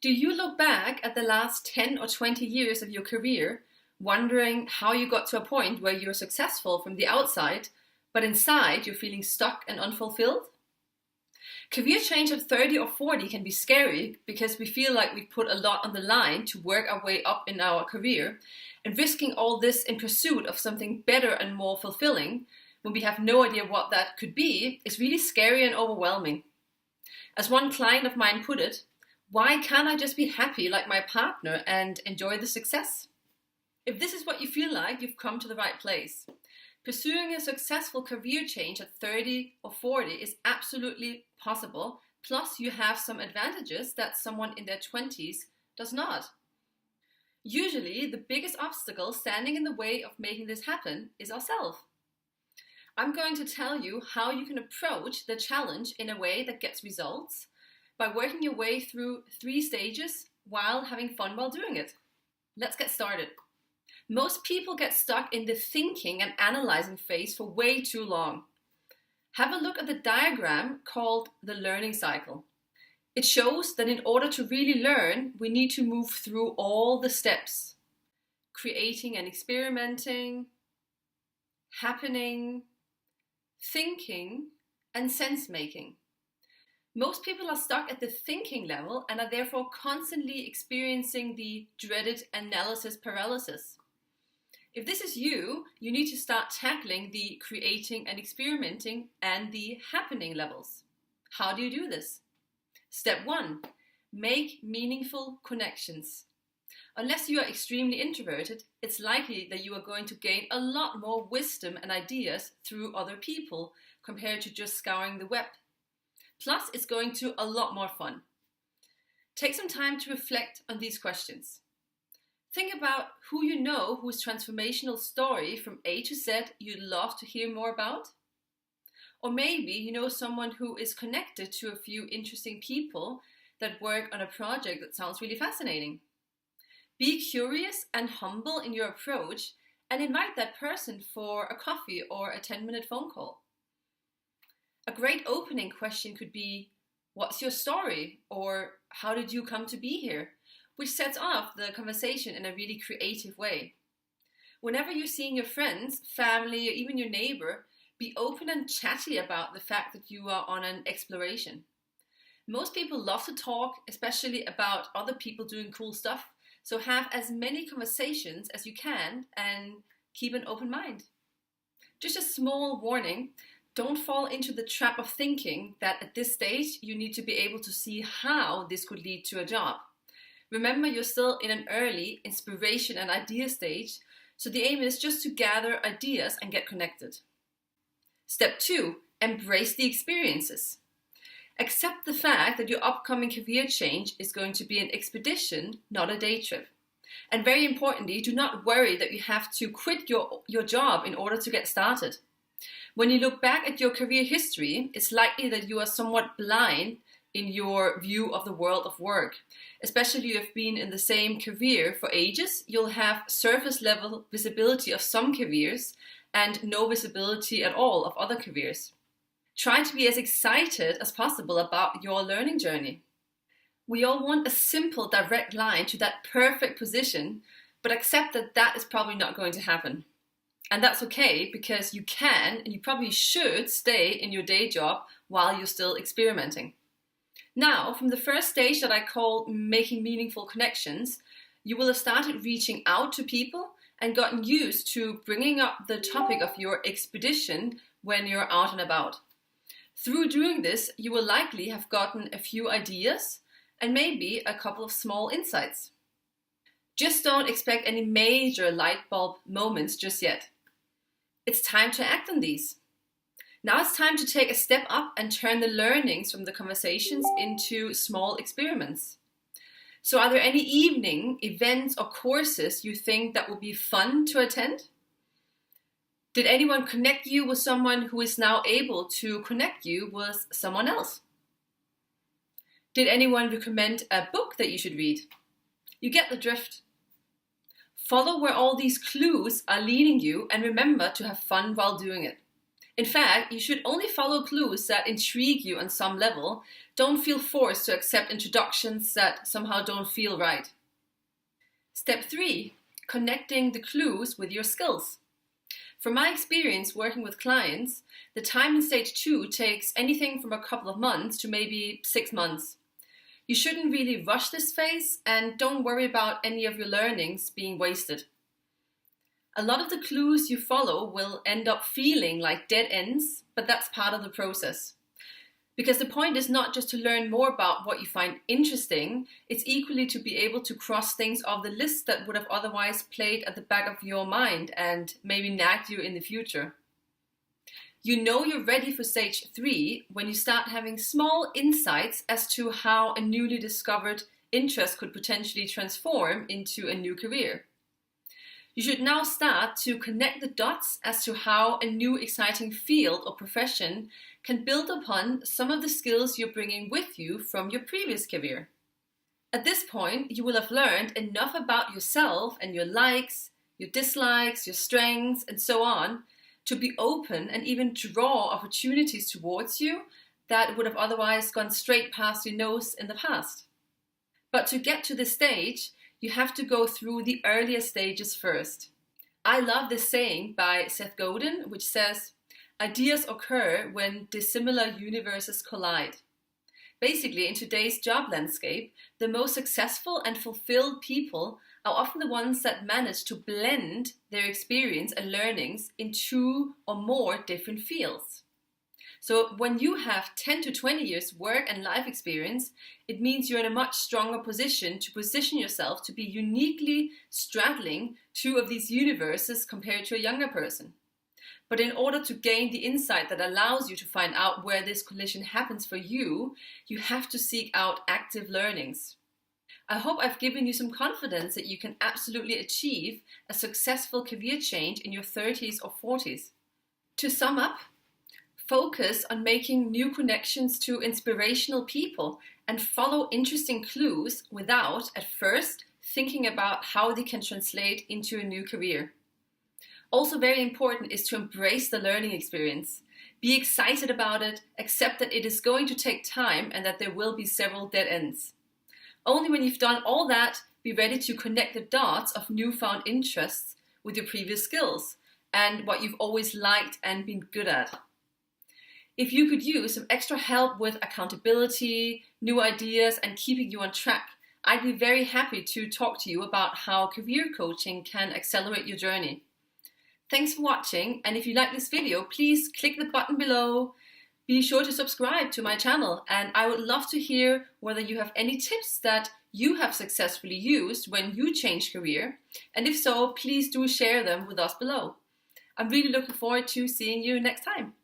Do you look back at the last 10 or 20 years of your career, wondering how you got to a point where you're successful from the outside, but inside you're feeling stuck and unfulfilled? Career change at 30 or 40 can be scary because we feel like we've put a lot on the line to work our way up in our career, and risking all this in pursuit of something better and more fulfilling when we have no idea what that could be is really scary and overwhelming. As one client of mine put it, why can't I just be happy like my partner and enjoy the success? If this is what you feel like, you've come to the right place. Pursuing a successful career change at 30 or 40 is absolutely possible, plus you have some advantages that someone in their 20s does not. Usually, the biggest obstacle standing in the way of making this happen is ourselves. I'm going to tell you how you can approach the challenge in a way that gets results by working your way through 3 stages while having fun while doing it. Let's get started. Most people get stuck in the thinking and analyzing phase for way too long. Have a look at the diagram called the learning cycle. It shows that in order to really learn, we need to move through all the steps: creating and experimenting, happening, thinking, and sense making. Most people are stuck at the thinking level and are therefore constantly experiencing the dreaded analysis paralysis. If this is you, you need to start tackling the creating and experimenting and the happening levels. How do you do this? Step 1, make meaningful connections. Unless you are extremely introverted, it's likely that you are going to gain a lot more wisdom and ideas through other people compared to just scouring the web. Plus, it's going to be a lot more fun. Take some time to reflect on these questions. Think about who you know whose transformational story from A to Z you'd love to hear more about. Or maybe you know someone who is connected to a few interesting people that work on a project that sounds really fascinating. Be curious and humble in your approach and invite that person for a coffee or a 10-minute phone call. A great opening question could be, what's your story? Or how did you come to be here? Which sets off the conversation in a really creative way. Whenever you're seeing your friends, family, or even your neighbor, be open and chatty about the fact that you are on an exploration. Most people love to talk, especially about other people doing cool stuff, so have as many conversations as you can and keep an open mind. Just a small warning, don't fall into the trap of thinking that at this stage you need to be able to see how this could lead to a job. Remember, you're still in an early inspiration and idea stage, so the aim is just to gather ideas and get connected. Step 2, embrace the experiences. Accept the fact that your upcoming career change is going to be an expedition, not a day trip. And very importantly, do not worry that you have to quit your job in order to get started. When you look back at your career history, it's likely that you are somewhat blind in your view of the world of work. Especially if you've been in the same career for ages, you'll have surface level visibility of some careers and no visibility at all of other careers. Try to be as excited as possible about your learning journey. We all want a simple, direct line to that perfect position, but accept that that is probably not going to happen. And that's okay, because you can and you probably should stay in your day job while you're still experimenting. Now, from the first stage that I call making meaningful connections, you will have started reaching out to people and gotten used to bringing up the topic of your expedition when you're out and about. Through doing this, you will likely have gotten a few ideas and maybe a couple of small insights. Just don't expect any major light bulb moments just yet. It's time to act on these. Now it's time to take a step up and turn the learnings from the conversations into small experiments. So are there any evening, events, or courses you think that would be fun to attend? Did anyone connect you with someone who is now able to connect you with someone else? Did anyone recommend a book that you should read? You get the drift. Follow where all these clues are leading you and remember to have fun while doing it. In fact, you should only follow clues that intrigue you on some level. Don't feel forced to accept introductions that somehow don't feel right. Step 3, connecting the clues with your skills. From my experience working with clients, the time in stage 2 takes anything from a couple of months to maybe 6 months. You shouldn't really rush this phase, and don't worry about any of your learnings being wasted. A lot of the clues you follow will end up feeling like dead ends, but that's part of the process. Because the point is not just to learn more about what you find interesting, it's equally to be able to cross things off the list that would have otherwise played at the back of your mind and maybe nagged you in the future. You know you're ready for stage 3 when you start having small insights as to how a newly discovered interest could potentially transform into a new career. You should now start to connect the dots as to how a new exciting field or profession can build upon some of the skills you're bringing with you from your previous career. At this point, you will have learned enough about yourself and your likes, your dislikes, your strengths, and so on, to be open and even draw opportunities towards you that would have otherwise gone straight past your nose in the past. But to get to this stage, you have to go through the earlier stages first. I love this saying by Seth Godin, which says, "Ideas occur when dissimilar universes collide." Basically, in today's job landscape, the most successful and fulfilled people are often the ones that manage to blend their experience and learnings in 2 or more different fields. So when you have 10 to 20 years work and life experience, it means you're in a much stronger position to position yourself to be uniquely straddling 2 of these universes compared to a younger person. But in order to gain the insight that allows you to find out where this collision happens for you, you have to seek out active learnings. I hope I've given you some confidence that you can absolutely achieve a successful career change in your 30s or 40s. To sum up, focus on making new connections to inspirational people and follow interesting clues without, at first, thinking about how they can translate into a new career. Also very important is to embrace the learning experience. Be excited about it, accept that it is going to take time and that there will be several dead ends. Only when you've done all that, be ready to connect the dots of newfound interests with your previous skills and what you've always liked and been good at. If you could use some extra help with accountability, new ideas, and keeping you on track, I'd be very happy to talk to you about how career coaching can accelerate your journey. Thanks for watching, and if you like this video, please click the button below. Be sure to subscribe to my channel, and I would love to hear whether you have any tips that you have successfully used when you change career, and if so, please do share them with us below. I'm really looking forward to seeing you next time.